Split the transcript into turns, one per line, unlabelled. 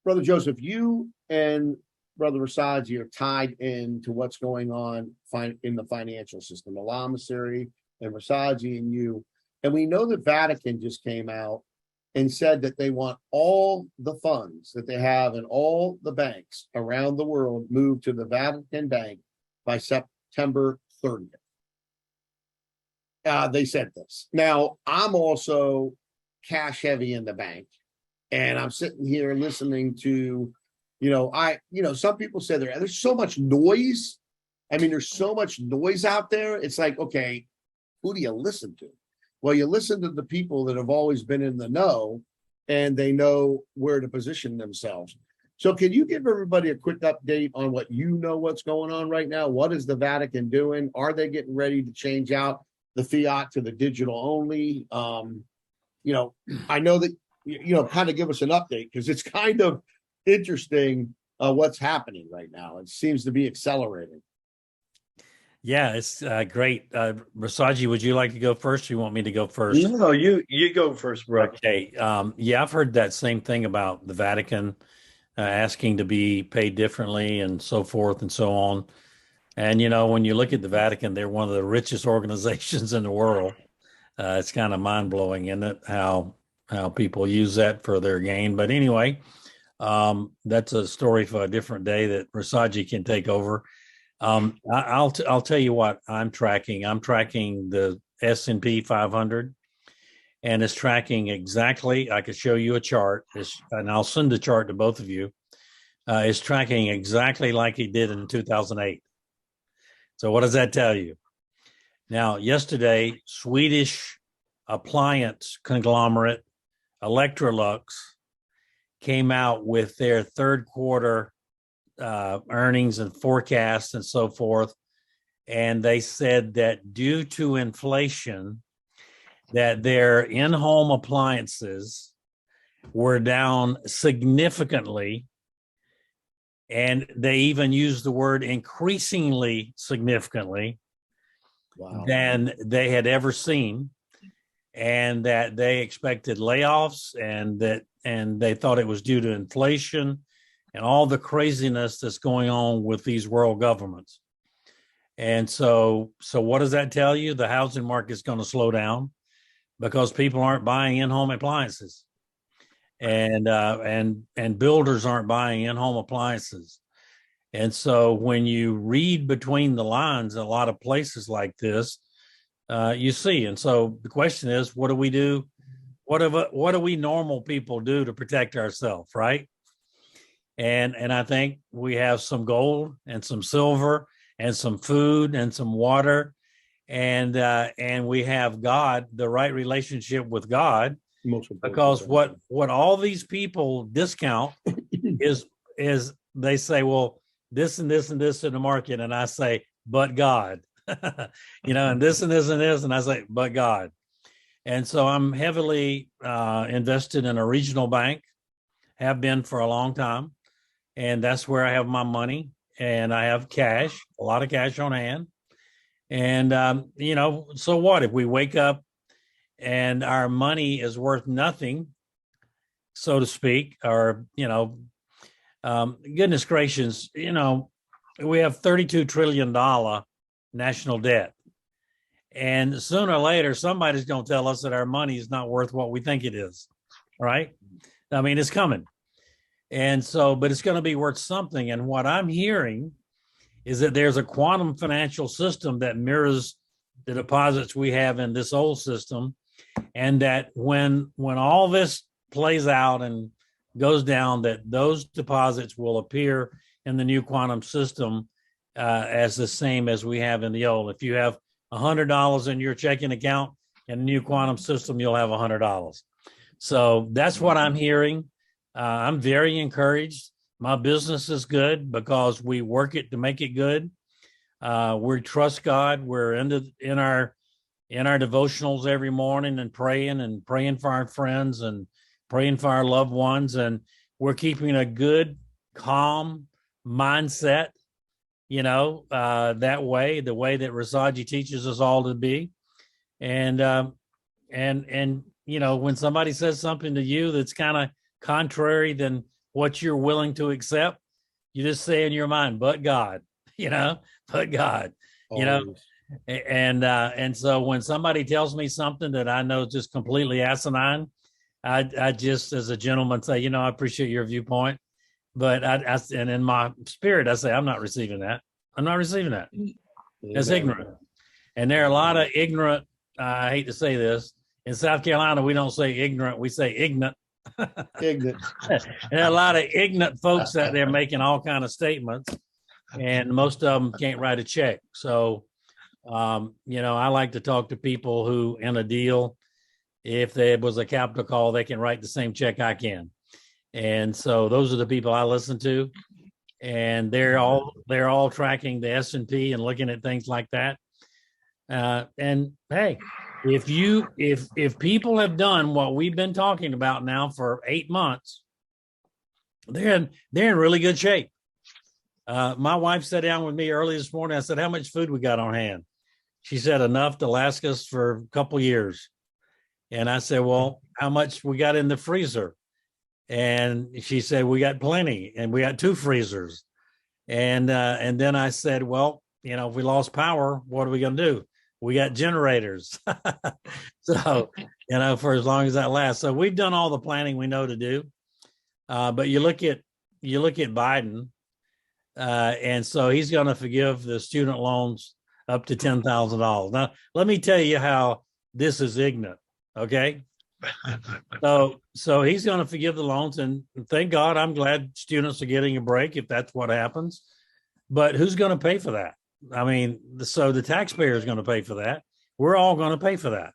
Brother Joseph, you and Brother Rasaji are tied into what's going on in the financial system. The Lama series and Rasaji and you. And we know the Vatican just came out and said that they want all the funds that they have in all the banks around the world moved to the Vatican Bank by September 30th. They said this. Now, I'm also cash heavy in the bank, and I'm sitting here listening to, some people say there's so much noise. I mean, there's so much noise out there. It's like, okay, who do you listen to? Well, you listen to the people that have always been in the know, and they know where to position themselves. So can you give everybody a quick update on what's going on right now? What is the Vatican doing? Are they getting ready to change out the fiat to the digital only? I know that, kind of give us an update, because it's kind of interesting what's happening right now. It seems to be accelerating.
Yeah, it's great. Rasaji, would you like to go first? Or you want me to go first?
No, you go first, bro.
Okay. Yeah, I've heard that same thing about the Vatican asking to be paid differently and so forth and so on. And, when you look at the Vatican, they're one of the richest organizations in the world. It's kind of mind blowing, isn't it? How people use that for their gain. But anyway, that's a story for a different day that Rasaji can take over. I'll tell you what I'm tracking. I'm tracking the S&P 500, and it's tracking exactly. I could show you a chart, and I'll send the chart to both of you. It's tracking exactly like it did in 2008. So what does that tell you? Now, yesterday, Swedish appliance conglomerate Electrolux came out with their third quarter earnings and forecasts and so forth. And they said that due to inflation, that their in-home appliances were down significantly. And they even used the word increasingly significantly than they had ever seen. And that they expected layoffs, and they thought it was due to inflation and all the craziness that's going on with these world governments. And so what does that tell you? The housing market is going to slow down because people aren't buying in-home appliances, and builders aren't buying in-home appliances. And so when you read between the lines in a lot of places like this, you see. And so the question is, what do we do? What do we normal people do to protect ourselves, right? And I think we have some gold and some silver and some food and some water, and we have God, the right relationship with God, because what all these people discount is they say, well, this and this and this in the market, and I say, but God, and this and this and this, and I say, but God. And so I'm heavily invested in a regional bank, have been for a long time. And that's where I have my money, and I have cash, a lot of cash on hand. And, so what if we wake up and our money is worth nothing, so to speak, or, goodness gracious, we have $32 trillion national debt. And sooner or later, somebody's going to tell us that our money is not worth what we think it is, right? I mean, it's coming. And so, but it's going to be worth something. And what I'm hearing is that there's a quantum financial system that mirrors the deposits we have in this old system. And that when all this plays out and goes down, that those deposits will appear in the new quantum system as the same as we have in the old. If you have $100 in your checking account in the new quantum system, you'll have $100. So that's what I'm hearing. I'm very encouraged. My business is good because we work it to make it good. We trust God. We're in our devotionals every morning and praying for our friends and praying for our loved ones. And we're keeping a good, calm mindset, that way, the way that Rasaji teaches us all to be. And when somebody says something to you that's kind of contrary, then what you're willing to accept. You just say in your mind, but God, but God,
Always.
and so when somebody tells me something that I know is just completely asinine, I just, as a gentleman, say, I appreciate your viewpoint, but and in my spirit, I say, I'm not receiving that. I'm not receiving that. That's
Amen.
ignorant. And there are a lot of ignorant, I hate to say this, in South Carolina, we don't say ignorant, we say ignorant.
Ignorant.
And there are a lot of ignorant folks out there making all kind of statements, and most of them can't write a check. So, I like to talk to people who, in a deal, if there was a capital call, they can write the same check I can. And so those are the people I listen to, and they're all tracking the S&P and looking at things like that. And hey, if people have done what we've been talking about now for 8 months, they're in really good shape. My wife sat down with me early this morning. I said, how much food we got on hand? She said, enough to last us for a couple years. And I said, well, how much we got in the freezer? And she said, we got plenty, and we got 2 freezers. And then I said, well, if we lost power, what are we going to do? We got generators. So, for as long as that lasts. So we've done all the planning we know to do. But you look at Biden, and so he's going to forgive the student loans up to $10,000. Now, let me tell you how this is ignorant. Okay. So he's going to forgive the loans, and thank God, I'm glad students are getting a break if that's what happens. But who's going to pay for that? I mean, so the taxpayer is going to pay for that. We're all going to pay for that.